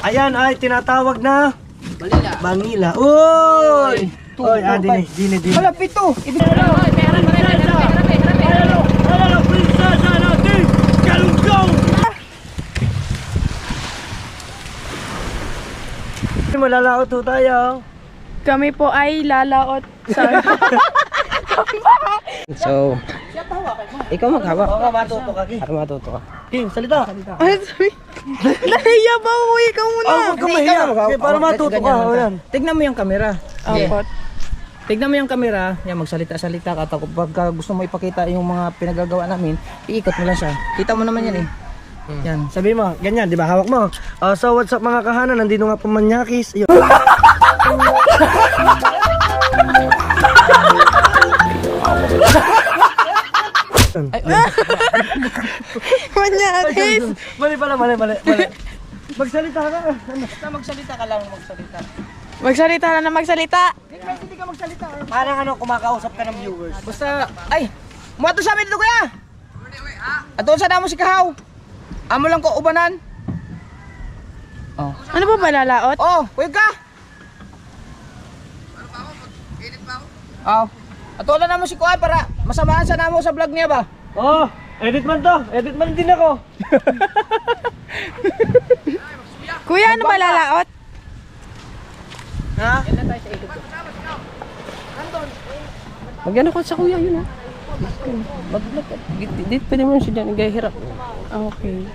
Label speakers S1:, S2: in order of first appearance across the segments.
S1: Ayan ay tinatawag na
S2: Balila.
S1: Bangila. Uy! Uy, dini.
S2: Wala, pito.
S1: Malalaot ho tayo.
S3: Kami po ay lalaot sa...
S2: So, ikaw maghawak.
S1: Oo, matuto ka.
S2: Para matuto ka.
S1: King, salita.
S3: Ay, sabi. Nahiya ba ako? Ikaw muna.
S1: Huwag ka mahiya. Okay, para matuto ka. O yan.
S2: Tignan mo yung camera.
S3: Apat.
S2: Tignan mo yung camera. Yan, magsalita-salita ka. Tapos pagka gusto mo ipakita yung mga pinagagawa namin, iikot mo lang siya. Kita mo naman yan eh. Yan.
S1: Sabi mo, ganyan, di ba? Hawak mo. So what's up mga kahana? Nandito nga pamanyakis. Ayun.
S3: Manyakis.
S1: Mali pala. Magsalita ka.
S2: Basta magsalita ka lang, magsalita.
S3: Magsalita na magsalita.
S2: Hindi ka magsalita.
S1: Parang ano, kumakausap ka ng viewers.
S2: Basta, ay! Muwato sa amin dito kuya! Ato sa damo si Kahaw. Amo lang ko ubanan. Oh.
S3: Ano ba lalaot?
S2: Oh, kuya ka! Oh. Ato lang namo si Kuya para masamahan sa namo sa vlog niya ba?
S1: Oh, edit man to. Edit man din ako.
S3: Kuya, ano ba lalaot?
S1: Ha?
S4: Mag-ano ko sa kuya yun ha. Dito pwede mo siya dyan nagahirap.
S3: Okay.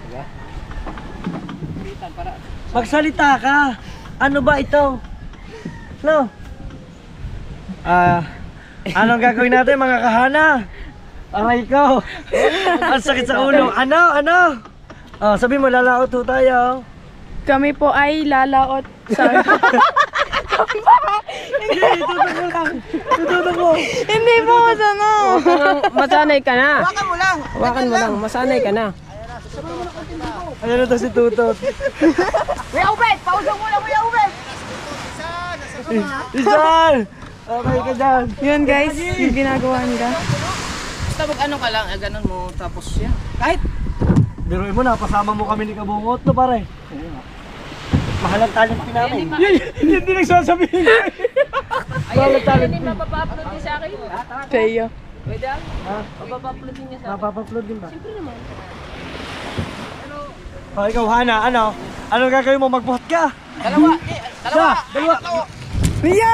S1: Magsalita ka. Ano ba ito? No? Anong gagawin natin mga kahana? Aray ko. Ang sakit sa ulo. Ano? Sabi mo, lalaot ho tayo.
S3: Kami po ay lalaot sa...
S1: Hindi, tutok mo.
S3: Hindi po sana.
S4: Masanay ka na.
S2: Hawakan mo lang.
S4: Hawakan mo lang. Masanay ka na.
S1: Ayan na to si Tutot.
S2: Kuya Ubed, pausok mo lang Kuya Ubed.
S1: Isan! Okay ka dyan.
S3: Yun guys, yung ginagawa nila.
S2: Basta mag-ano ka lang, ganun mo tapos yan. Kahit
S1: Biruin mo na, pasama mo kami ni Kabungot no pare. Mahalang talent namin. Hindi nagsasabihin. Mahalang talent.
S4: Hindi mapapa-upload din sa akin.
S3: Kaya.
S4: Pwede ah? Mapapa-upload din niya sa akin.
S1: Napapa-upload din ba?
S4: Siyempre naman.
S1: Ikaw Hana, ano? Anong gagawin mo? Magbuhat ka?
S2: dalawa.
S1: Dalawa.
S3: Mia!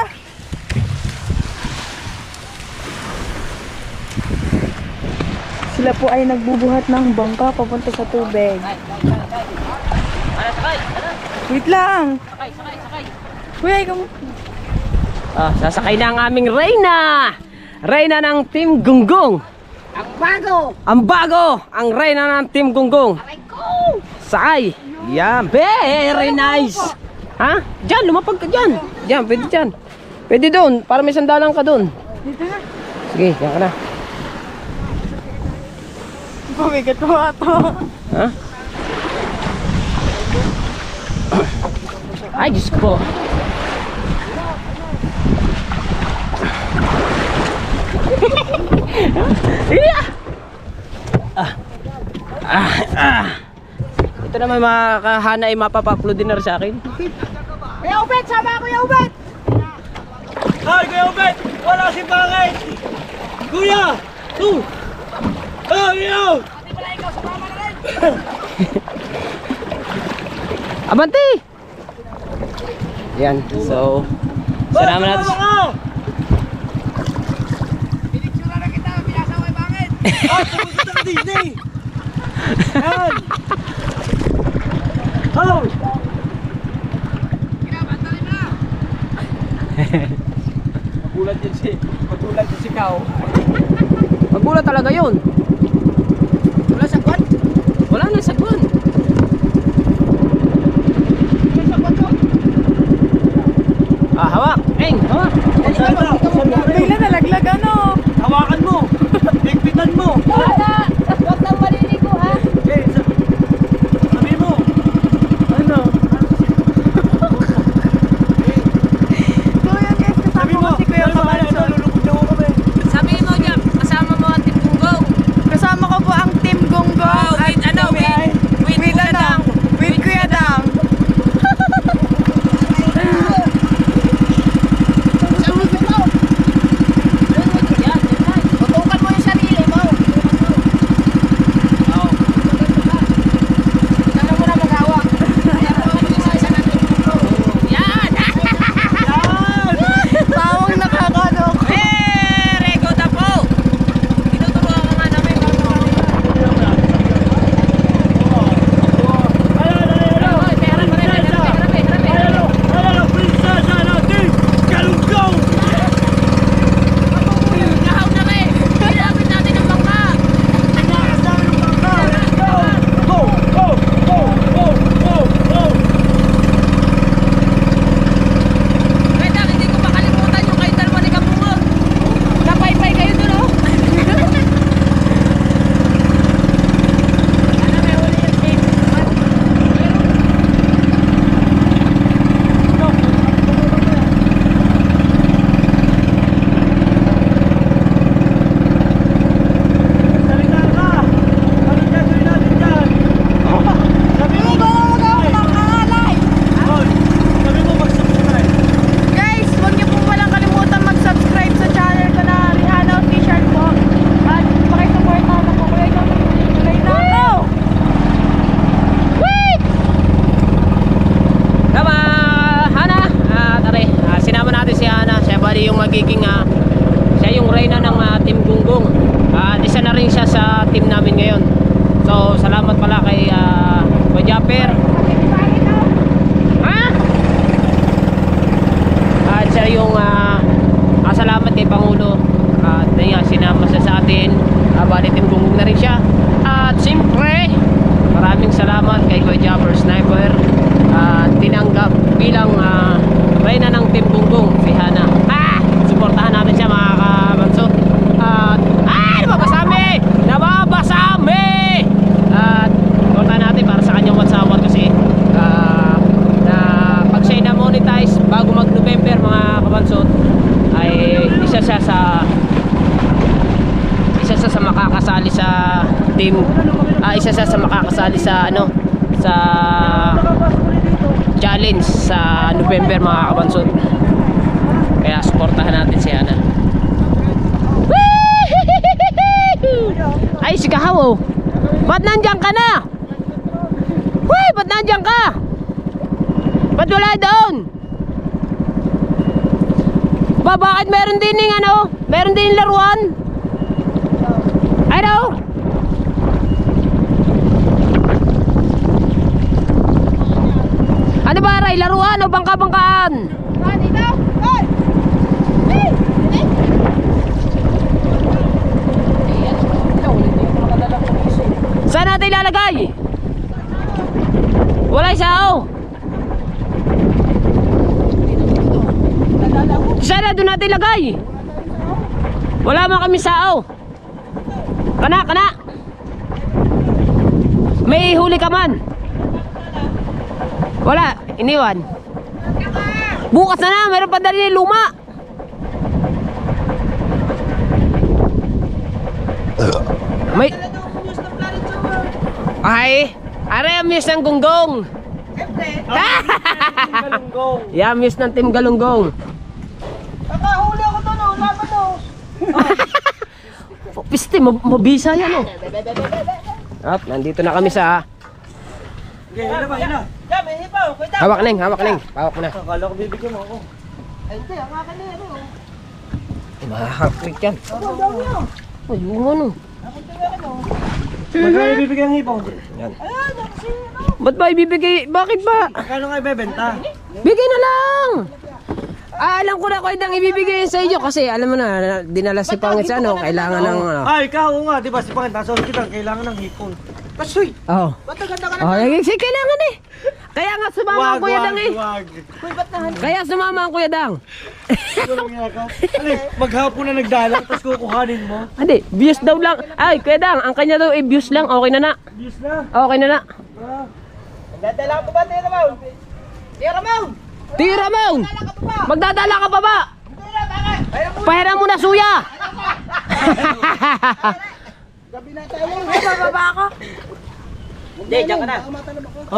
S3: Sila po ay nagbubuhat ng bangka papunta sa tubig. Wait lang!
S4: Sakay.
S3: Kuya, ikaw mo.
S4: Sasakay na ang aming Reyna! Reyna ng Team Gunggong! Ang bago! Ang Reyna ng Team Gunggong! Sakay! Yan! Very nice! Ha? Diyan! Lumapag ka dyan! Diyan! Pwede dyan! Pwede doon! Para may sandalan ka doon! Sige! Yan ka na!
S3: Pumigat mo ato.
S4: Ha? Ay, Diyos ko po! Ito naman mga kahana ay mapapa-upload din na rin sa akin.
S2: Kuya Ubed, sama Kuya Ubed.
S1: Ay, Kuya Ubed! Wala si Bakit! Kuya! Iyo!
S4: Abanti! Yan, so salamat natin.
S2: Pinictura na kita, pinasa ko Bakit?
S1: Pumunta ka Disney! Yan! Oh!
S2: Kinabantalin na.
S1: Magulat yan si Kao.
S4: Magulat talaga yun.
S2: Wala sa kwan?
S4: Wala na sagwan.
S2: Wala sa kwan to?
S4: Hawak! Eng! Hawak!
S3: Bigla nalaglag ano?
S1: Hawakan mo! Higpitan mo!
S3: Wala! Huwag nang maliligo ha?
S1: Eh, sabi mo!
S3: Ano? So yun guys,
S1: Sabi
S3: kasama
S1: mo!
S3: ko si Kuya
S1: Ano ba?
S3: Kamanso.
S1: Lulubog na ako kami.
S4: Sabi mo niya, kasama mo ang Team Gunggong. bali yung magiging siya yung reyna ng Team Gunggong. Isa na rin siya sa team namin ngayon. So salamat pala kay Japper. At siya yung salamat kay Pangulo. At sinama siya sa atin. Bali Team Gunggong na rin siya. At siyempre maraming salamat kay Kuya Japper Sniper. Tinanggap bilang reyna ng Team Gunggong si Hana. Suportahan natin siya mga kabanso. Nababasami! At suportahan natin para sa kanyang watsawat kasi na pag siya na-monetize bago mag-November mga kabansot ay isa siya sa makakasali sa team, isa siya sa makakasali sa sa challenge sa November mga kabansot. Kaya suportahan natin si Hana. Ay si Kahaw, ba't nandiyan ka na? Uy, ba't nandiyan ka? Ba't wala doon? Bakit meron din yung meron din laruan? Ay daw? Ano ba Ray, laruan o bangka-bangkaan? Saan natin ilalagay? Wala sao. Saan na doon natin ilagay? Wala man kami sao. Kana. May huli ka man. Wala, iniwan. Bukas na, meron pa dali luma. May are miss ng Gunggong. Yeah, miss ng Team Galunggong.
S1: Nakahuli ako to, no? Laban to.
S4: Piste, mabisa yan, nandito na kami sa
S1: Okay, hila ba, hila?
S4: hawak neng. Hawak mo na.
S1: Akala ko bibigyan mo ako.
S4: Mahaklik yan. Ay, yung
S1: Magkano ibibigay ang hipaw?
S4: Yan. Ba't ba ibibigay? Bakit ba?
S1: Magkano nga ibebenta?
S4: Bigay na lang! Alam ko na ko itang ibibigay sa inyo kasi alam mo na, dinala si Pangit sa kailangan ng
S1: Ikaw nga, di ba si Pangit, nasa hospital, kailangan ng hipon. Pasoy!
S4: Oo. Ba't naganda ka na? Kailangan eh. Kaya nga sumama ang Kuya Dang eh. Kaya sumama ang Kuya Dang.
S1: Maghapon na nagdalang, tapos kukuhanin mo.
S4: Hindi, views daw lang. Ay, Kuya Dang, ang kanya daw eh, views lang. Okay na.
S1: Views na.
S4: Okay na.
S1: Dadala ko ba, Tira Mau? Tira Mau!
S4: Tira mo! Magdadala ka pa ba? Pahiram mo na suya!
S1: Gabi na tayo. Bababa ako. Hindi, dyan ka na.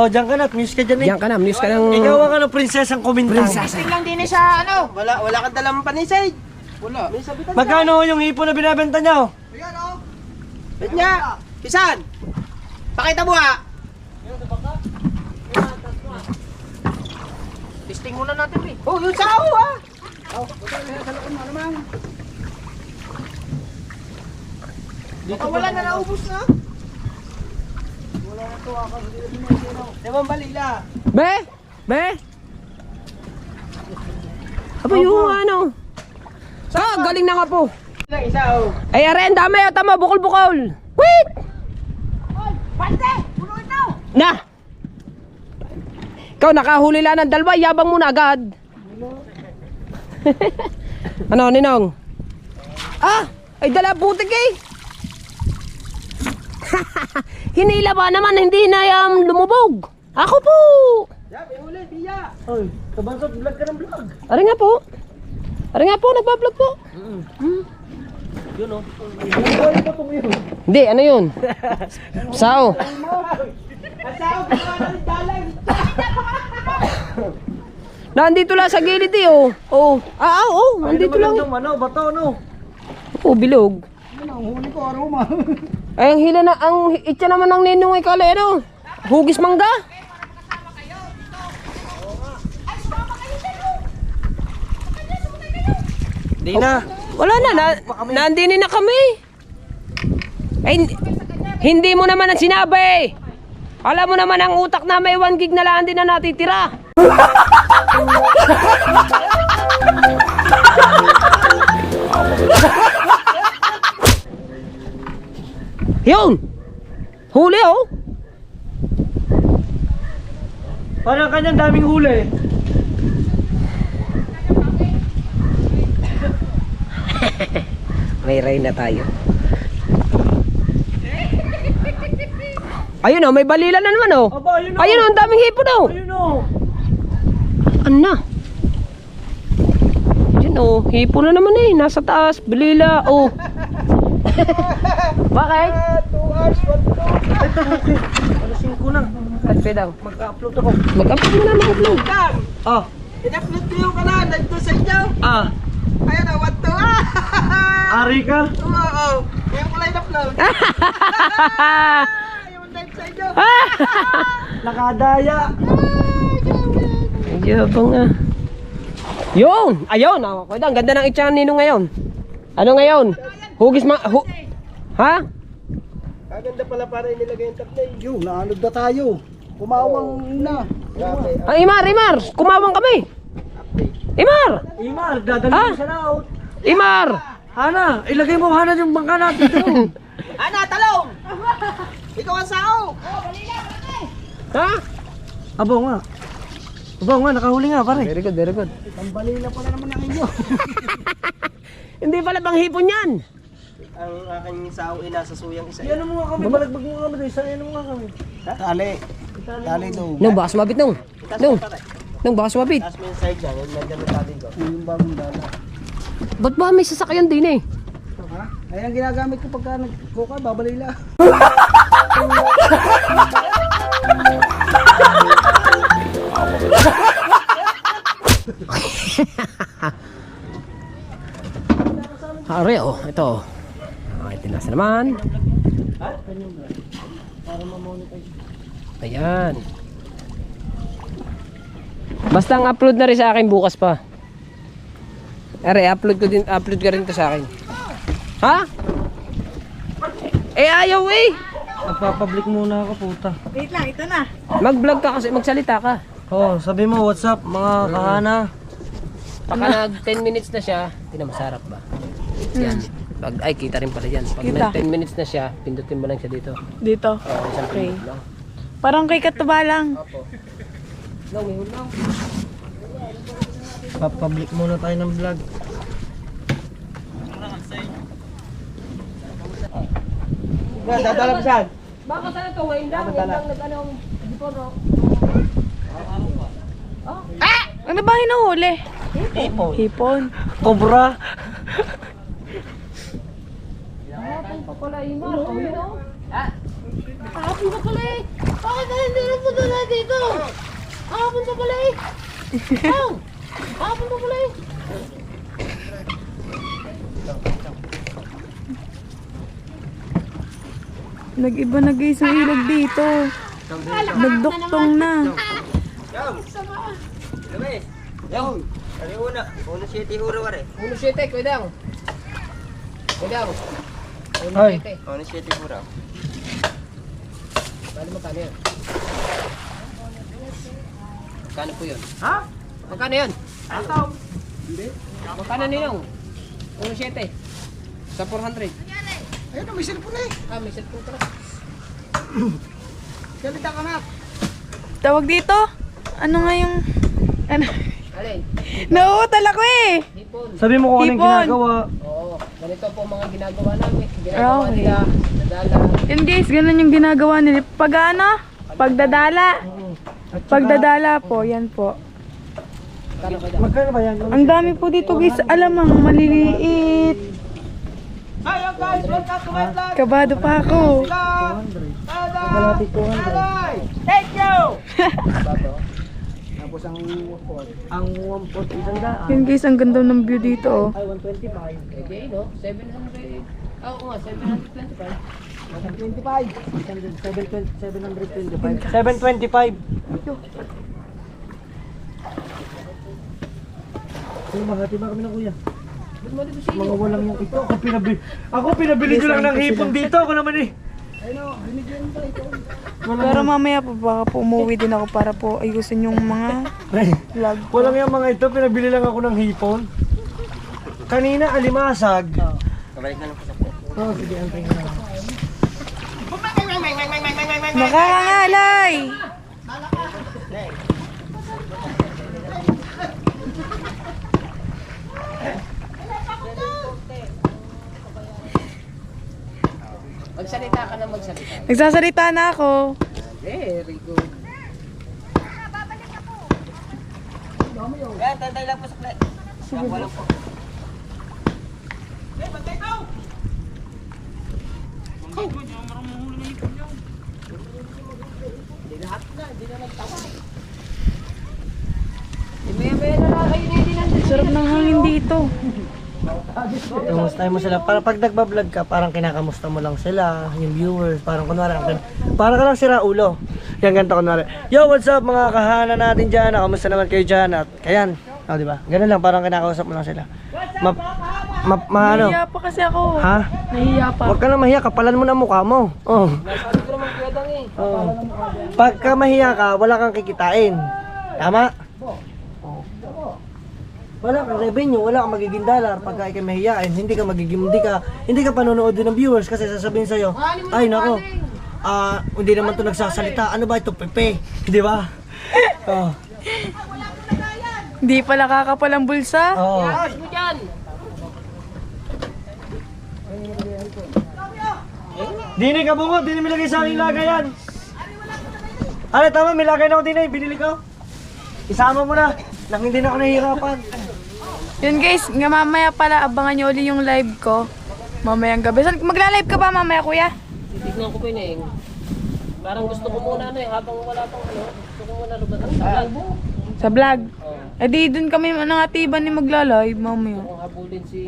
S1: Dyan ka na. Muse ka dyan eh.
S4: Diyan ka na, muse ka ng...
S1: Ikaw ang prinsesang kumintang.
S3: Lang din sa
S1: Wala kang dalang panisay. Wala. Magkano yung hipon na binabenta niyo? Ayan o. Bet niya. Pisan. Pakita mo ha. Testing muna natin eh. Yung sao ha. Dito wala na naubos na. Wala na to ako. Demang balila.
S4: Be? Aba yung galing na nga po.
S1: Lang isa
S4: Ay, are, ang dami. Tama, bukol-bukol. Wait!
S3: Pante! Puno ito!
S4: Na! Ikaw, nakahuli lang ng dalawa. Yabang mo na agad. Ano, Ninong? Ay, dala putik eh. Hinila ba naman, hindi na lumubog. Ako po.
S1: huli, Pia. Oy, kabansot, vlog ka ng vlog.
S4: Ari nga po, nagbablog po.
S1: Yun o.
S4: Hindi, ano yun? Sao? Nandito lang sa gilid eh, oh. Nandito lang.
S1: Bato, no?
S4: Bilog.
S1: Huli ko, aroma.
S4: Ay, ang itya naman ng ninong ay kalero. Hugis mangga.
S1: Di na.
S4: Wala na, nandinin na kami. Ay, hindi mo naman ang sinabi. Alam mo naman ang utak na may 1 gig na lang din na natitira. Yun! Huli oh!
S1: Parang kanyang daming huli.
S4: May rain na tayo. Ayun oh, may balila na naman oh.
S1: Aba, ayun oh.
S4: Ayun oh, ang daming hipon oh.
S1: Ayun oh.
S4: Ano na? Ayun oh, hipon na naman eh. Nasa taas, balila oh. Bakit?
S1: 2 hours, 1 to. Alas 5 na.
S4: At pedang.
S1: Mag-upload ako.
S4: Mag-upload mo na mag-upload.
S1: Ah.
S5: In-upload ko yung kanan, nandun sa inyo.
S1: Ah.
S5: Ayan na, what to?
S1: Ari ka?
S5: Oo. Yung kulay na-upload. Yung live sa inyo.
S1: Nakadaya.
S4: Yabang ah. Yun! Ayun! Oh, ang ganda ng itsyan nino ngayon. Ano ngayon? Hugis ma... Ha?
S5: Kaganda pala para inilagay yung thumbnail.
S1: Yung, naanod na tayo. Kumawang na.
S5: Grabe.
S4: Ah, Imar! Kumawang kami! Imar!
S1: Imar, dadalhin
S4: Ah?
S1: mo siya na out.
S4: Imar!
S1: Hana, ilagay mo Hana yung bangka natin doon.
S5: Ana, talong! Ikaw ang sao!
S4: Ha?
S1: Abo nga. Abo nga, nakahuli nga pare.
S4: Very good, very good.
S1: Tambalila pala naman ang inyo.
S4: Hindi pala bang hipon yan?
S5: Ang aking sao ay nasa suyang isa.
S1: Ano mo nga kami, balagbag mo nga kami. Saan mo nga kami?
S5: Tali. Tali daw.
S4: Nung baka sumabit nung. Nung baka sumabit.
S5: Tapos may inside dyan, yung nandiyan na tali ko.
S1: Yung bagong dala.
S4: Ba't ba may sasakyan din eh?
S1: Ayan ang ginagamit ko pagka nagkuka, babalila.
S4: Hari oh, ito. Okay, tinas naman. Ayan. Basta ang upload na rin sa akin bukas pa. Are, upload ka rin to sa akin. Ha? Eh ayaw eh.
S1: Magpapublic muna ako, puta.
S3: Wait lang, ito na.
S4: Mag-vlog ka kasi, magsalita ka.
S1: Oh, sabi mo, what's up mga kahana?
S4: Pagka nag 10 minutes na siya, tingnan masarap ba? Yan. Pag, ay, kita rin pala yan. Pag
S3: Kita.
S4: nag 10 minutes na siya, pindutin mo lang siya dito.
S3: Dito.
S4: Isang
S3: Okay.
S4: pindutin lang.
S3: Parang kay Katuba lang.
S4: No, may hulang.
S1: Papublic muna tayo ng vlog.
S5: Dadalap saan?
S4: Baka sana to, ngayon lang nag-anong dito, no?
S3: Ano ba hinuhuli? Hipon.
S1: Cobra.
S4: Hapon pa pala, Imar. Oh, yun, oh. Hapon pa pala eh. Bakit na hindi na punta na dito? Hapon pa pala eh. Oh, hapon pa pala eh.
S3: Nag-iba na guys ang ilog dito. Nagduktong na.
S5: Yung! Ano yung una? Una siya tihura wari.
S4: 1.7, kuidang. Kuidang.
S1: Ay.
S4: 1.7.
S5: Una siya tihura.
S4: Bali magkano yun? Magkano po yun? Ha? Magkano yun? Ataw. Hindi. Magkano ninong? 1.7. Sa 400.
S5: Ayun, may cellphone eh.
S4: Ah, may cellphone ka na.
S5: Salita ka na.
S3: Tawag dito? Ano nga yung... Ano?
S4: Alin?
S3: Nauutal ako eh.
S4: Hipon.
S1: Sabi mo kung anong
S3: Hipon.
S1: ginagawa.
S4: Oo. Ganito po mga ginagawa namin. Ginagawa
S3: Okay.
S4: nila. Nadala.
S3: Yun guys, ganun yung ginagawa nila. Pag ano? Pagdadala. Pagdadala po, yan po.
S4: Magkano kayo?
S1: Magkano ba yan?
S3: Ang dami po dito guys, alamang maliliit.
S5: Ayun guys, welcome to my vlog.
S3: Kabado pa ako.
S1: Kalahati 200.
S5: Thank you!
S1: Tapos ang 140 isang daan.
S3: Yun guys, ang ganda ng view dito oh.
S1: Ay, 125.
S4: Okay, no? 700. Oo nga, 725.
S1: 725. 725. Sige, mahati ba kami ng kuya? Mga walang yung ito. Ako pinabili ko lang ng hipon dito. Ako naman eh.
S3: Pero mamaya po baka po umuwi din ako para po ayusin yung mga vlog ko.
S1: Walang yung mga ito. Pinabili lang ako ng hipon. Kanina alimasag.
S5: Kabalik na lang po sa
S1: Oh, sige, antay na.
S3: Nakakangalay!
S4: Magsalita ka na magsalita.
S3: Nagsasalita na ako.
S4: Very good.
S5: Kaya, tantay lang po sa play. Walang po.
S3: Sarap ng hangin dito.
S1: Kamustahin mo sila. Para pag nagbablog ka, parang kinakamusta mo lang sila, yung viewers, parang kunwari, parang ka lang sira ulo. Yan ganito kunwari. Yo, what's up mga kahana natin dyan? Kamusta naman kayo dyan? At kayan. O, diba? Ganun lang, parang kinakausap mo lang sila. Ano?
S3: Nahiya pa kasi ako.
S1: Ha?
S3: Nahiya pa.
S1: Huwag ka na mahiya, kapalan mo na mukha mo. Oh. Oh. Pagka mahiya ka, wala kang kikitain. Tama? Wala kang revenue, wala kang magiging dollar pagka ikay mahiyain, hindi ka panonood din ng viewers kasi sasabihin sa'yo, ay nako, hindi naman to nagsasalita, ano ba ito, Pepe, di ba? Oh.
S3: Hindi pala kakapal ang bulsa.
S1: Oh. Dini ka bungo, dini milagay sa aking lagay yan. Ano tama, may lagay na ako dini, binili ko. Isama mo na, nang hindi na ako nahihirapan.
S3: Yun guys, nga mamaya pala abangan nyo ulit yung live ko. Mamayang gabi. Magla-live ka ba mamaya kuya?
S4: Titignan ko po yun eh. Parang gusto ko muna habang wala pang gusto ko muna rubatan sa vlog.
S3: Sa vlog? Eh di dun kami nangatiban ni magla-live mamaya.
S4: Kung habulin si...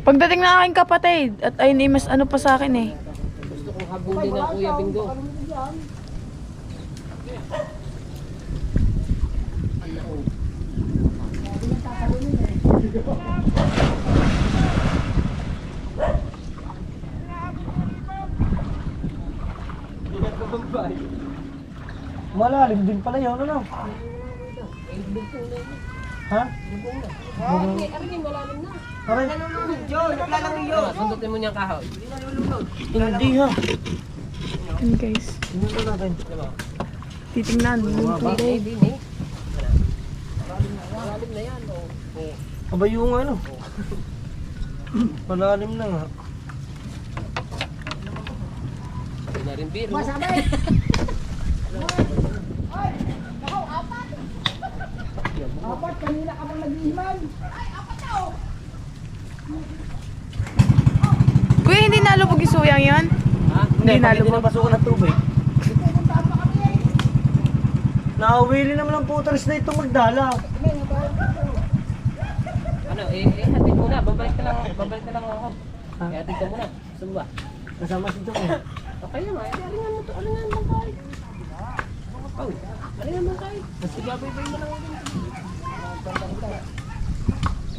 S3: Pagdating ng aking kapatid, at ayun eh, mas ano pa sa akin eh.
S4: Gusto kong habulin ng Kuya Bingo.
S1: Malalim din pala yun, ano? Ha? Aray,
S4: Sundutin mo niyang kahoy.
S1: hindi ha.
S3: Yun guys,
S1: Hindi natin.
S3: titingnan yung tubig.
S4: Malalim na yan.
S1: Abay yung ano. Malalim na nga.
S4: Hindi na rin biro.
S3: Kuya, hindi nalubog yung suyang yun?
S4: Ha?
S3: Hindi
S1: Hindi
S3: nalubog.
S1: na pasukan ng tubig. Nakawili naman ang puters na itong magdala.
S4: Ano, hatid muna. Babalik ka lang ako. Hatid ka muna. Gusto mo ba?
S1: Kasama si Dok eh.
S4: Okay lang eh. Alingan mo to. Alingan mo tayo. Oh, alingan mo tayo. Kasi babay-bay mo lang ako.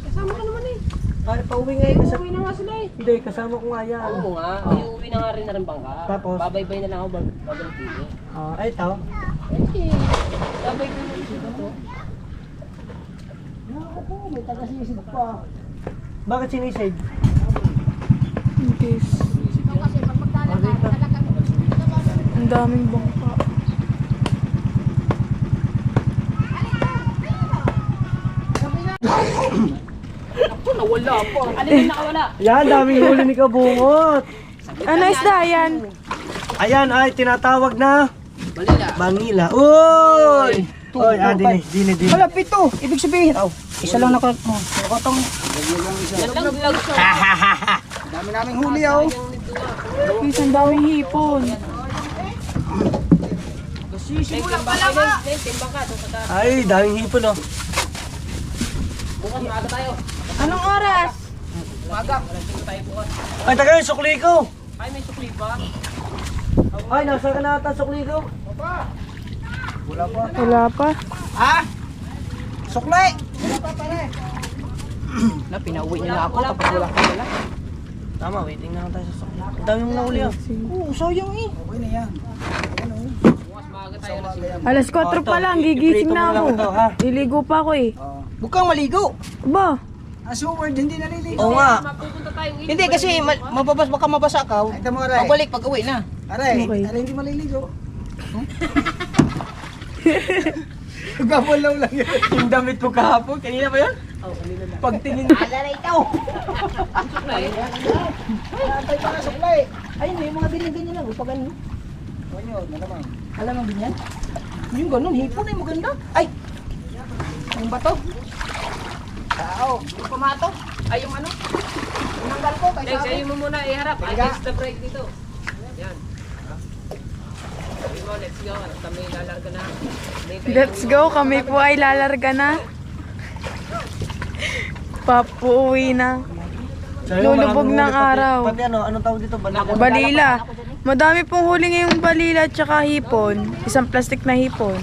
S4: Kasama ka naman eh.
S1: Ay, pauwi nga yun.
S4: Uwi na nga sila eh.
S1: Hindi, kasama ko nga yan.
S4: Oo nga. Ay, uwi na nga rin na rin bangka.
S1: Tapos?
S4: Babay-bay na lang ako. Babalik dito.
S1: Ay, ito.
S4: Okay. Babay-bay na dito.
S1: Bakit sinisave?
S3: Yun guys. Ang daming bangka.
S4: Nawala po. Alin na nakawala?
S1: Yan, daming huli ni Kabungot.
S3: Ano isda yan?
S1: Ayan, ay, tinatawag na
S4: Balila.
S1: Bangila. Uy! Uy, dini.
S2: Wala, pito. Ibig sabihin, isa lang nakatong. Dami naming huli,
S3: Guys, ang daming hipon.
S4: Timbang ka. Timbang ka.
S1: Ay, daming hipon oh.
S4: Bukas maaga tayo.
S3: Anong oras?
S1: Ay, taga yung sukli ko.
S4: Ay, may sukli pa.
S1: Ay, nasa ka na ata sukli ko.
S3: Wala pa.
S2: Sukli! Na, pinauwi niya na ako kapag wala ka wala.
S1: Tama, waiting na lang tayo sa sakya. Ang dami mong nahuli ah.
S2: Oo, sayang eh.
S5: Okay na yan.
S3: Alas 4 pa lang, gigising na ako. Liligo pa ako eh.
S2: Huwag kang maligo.
S3: Ba?
S5: Assumed, hindi naliligo.
S1: Oo nga.
S2: Hindi kasi baka mabasa ka.
S5: Ito mo, Aray.
S2: Pagbalik pag uwi na.
S5: Aray,
S3: Okay.
S5: Aray, hindi maliligo. Gabalaw lang yun.
S2: Yung damit mo kahapon, kanina ba yun? Oo, kanina na. Pagtingin.
S5: Alala ikaw! Antay pa na suklay.
S2: Ay, may mga ganyan-ganyan lang. Pag ano?
S5: Ano yun, malamang.
S2: Alam mo ganyan? Yung ganun, hipon ay maganda. Ay! Yung bato?
S5: Tao.
S2: Yung pamato? Ay, yung ano? Tinanggal ko kaysa
S4: Next, ayaw mo muna iharap. Against the break dito. Yan. Sabi mo, let's go. Kami lalarga na.
S3: Let's go, kami po ay lalarga na. Papuwi na. Lulubog ng araw.
S1: Pati ano, anong tawag dito? Balila.
S3: Balila. Madami pong huli ngayong balila at saka hipon. Isang plastic na hipon.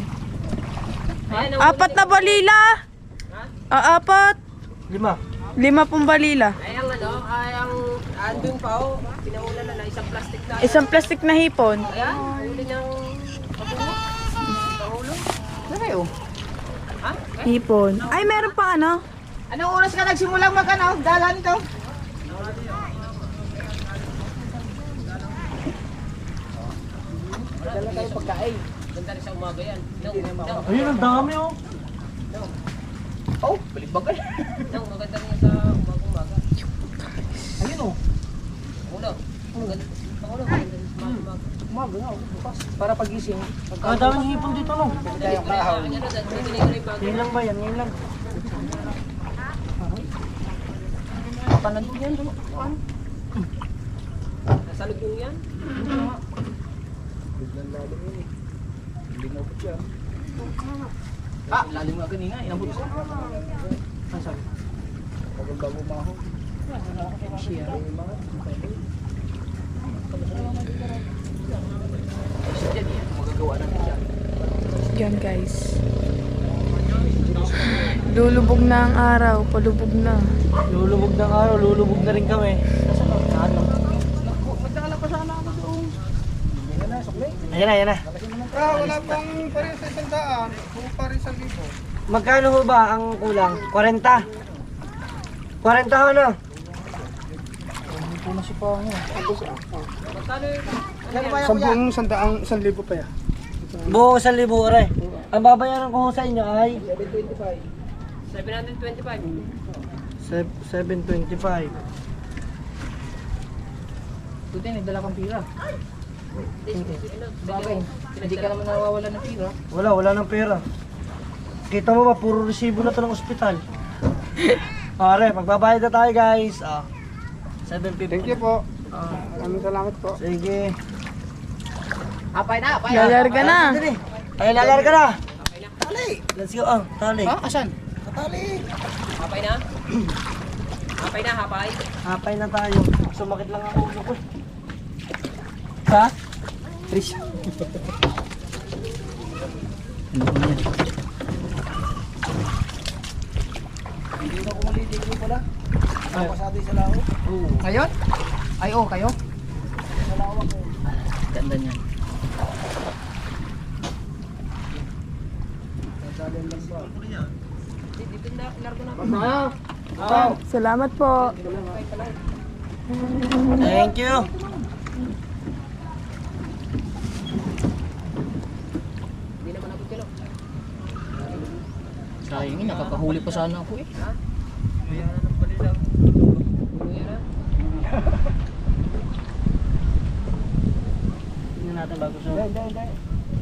S3: Apat na balila! Apat!
S1: 5.
S3: 5 pong balila.
S4: Ay, ang ano, ay ang andun pa oh. Pinauna na na isang plastic na.
S3: Isang plastic na hipon.
S4: Ayan, huli niyang pabungo.
S2: Ano kayo?
S3: Hipon. Ay, meron pa ano?
S2: Anong oras ka nagsimulang mag-ano? Dala nito?
S4: Dala tayo pagkain. Ganda rin sa umaga yan. No,
S1: Ayun, ang dami oh.
S2: Oh, balibagan.
S4: no, maganda rin yan sa umaga-umaga.
S2: Ayun oh.
S4: Ulo. Maganda. Pangulo, maganda rin sa umaga-umaga.
S2: Umaga nga, bukas. Para pagising.
S1: Ang dami ng hipon dito no.
S2: Kayang kahaw.
S4: Ano, dahil binili ko rin bago.
S1: Ngayon lang ba yan? Ngayon lang.
S2: Panan yan.
S4: Nasa lubong yan.
S2: Ah, lalim nga kanina. Inabot ko.
S3: Yan guys. Lulubog na ang araw. Palubog na.
S1: Lulubog ng araw, lulubog na rin kami.
S2: Magdala pa sana ako doon.
S1: Ayan na, ayan na.
S5: Wala pang pares sa 100. Kung pares sa 1,000.
S1: Magkano ho ba ang kulang? 40? 40 ho no?
S2: Ito na si Pango.
S5: Sampung 100 pa yan.
S1: Buo 1,000 oray. Ang babayaran ko ho sa inyo ay
S4: 725.
S1: 725.
S2: Tuti, nagdala kang pira. Bagay, hindi ka naman nawawala ng pira.
S1: Wala nang pera. Kita mo ba, puro resibo na to ng ospital. Pare, magbabayad na tayo guys. 750.
S5: Thank you po. Maraming salamat po.
S1: Sige.
S2: Apay na, apay
S3: Lalarga na.
S1: Dali. Ay, lalarga na. Tali. Let's go. Tali.
S2: Ha? Asan?
S4: Hapay na? Hapay na, hapay.
S1: Hapay na tayo. Sumakit lang ang ulo ko. Ha? Trish.
S5: Hindi na kumalilig mo pala. Pasado sa lao.
S2: Ngayon? Ay, oh, kayo? Ganda niyan.
S3: Salamat po.
S1: Thank you.
S2: Sayang yun, nakakahuli pa sana ako eh.
S1: Tingnan natin bago sa...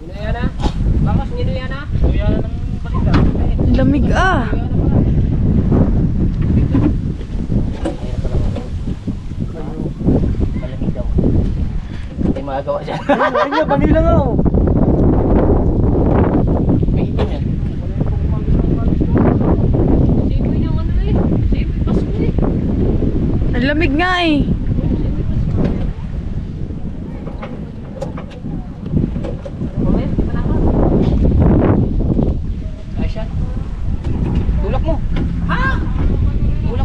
S4: Nino yan ah. Bakos, nino yan ah.
S3: Lamig ah.
S2: Malamig daw. Hindi magagawa siya.
S1: Ay niya, banila nga oh.
S2: May ipon yan.
S4: Sipoy ng ano eh. Sipoy pasko eh.
S3: Ang lamig nga eh.
S4: Mamaya, di pa nakakot.
S2: Ay siya. Tulak mo.
S4: Ha?
S2: Tulak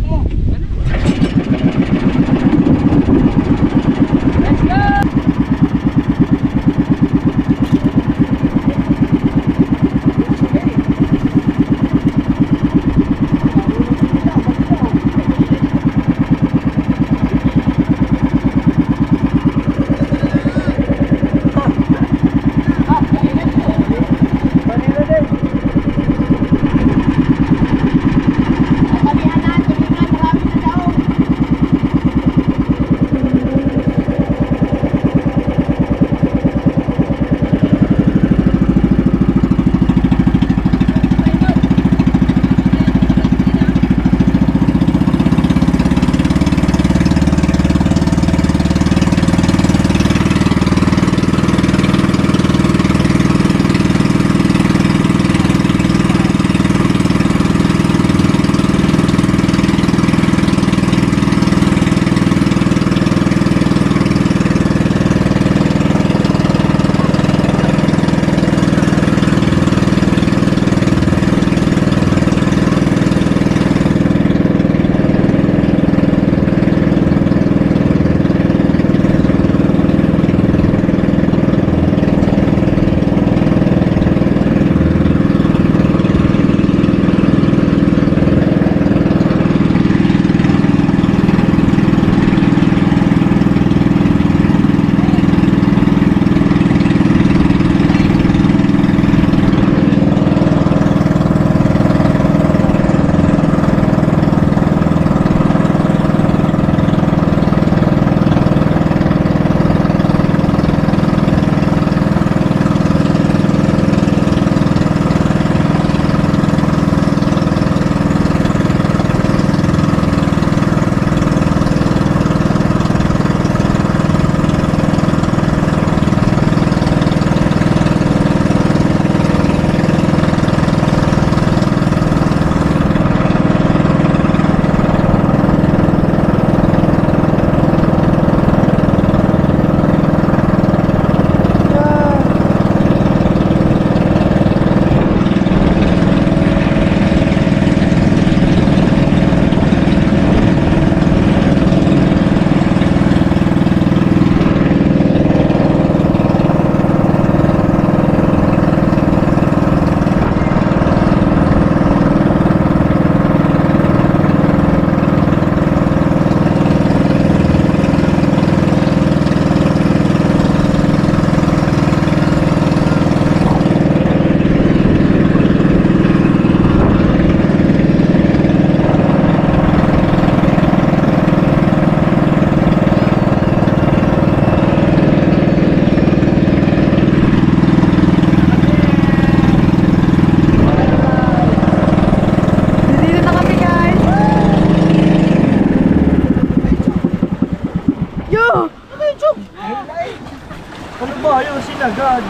S1: agad.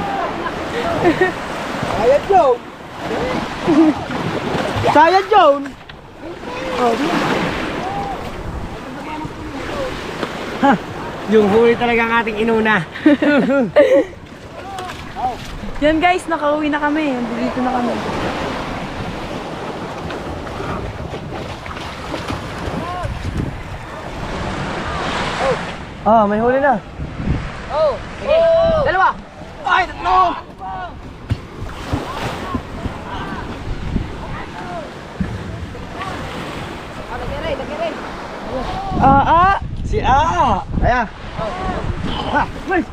S1: Sayad Joan. Sayad Joan. Oh. Ha, yung huli talaga ang ating inuna.
S3: Yan guys, nakauwi na kami. Dito na kami.
S1: Ah, may huli na.
S4: Dalawa! Ay, tatlo!
S1: Si A. Ayan. Ha, wait.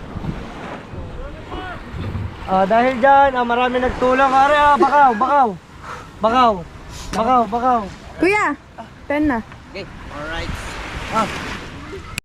S1: Dahil dyan, marami nagtulong. Are, bakaw, bakaw. Bakaw. Bakaw, bakaw.
S3: Kuya, 10 na.
S4: Okay, alright.
S1: Ah,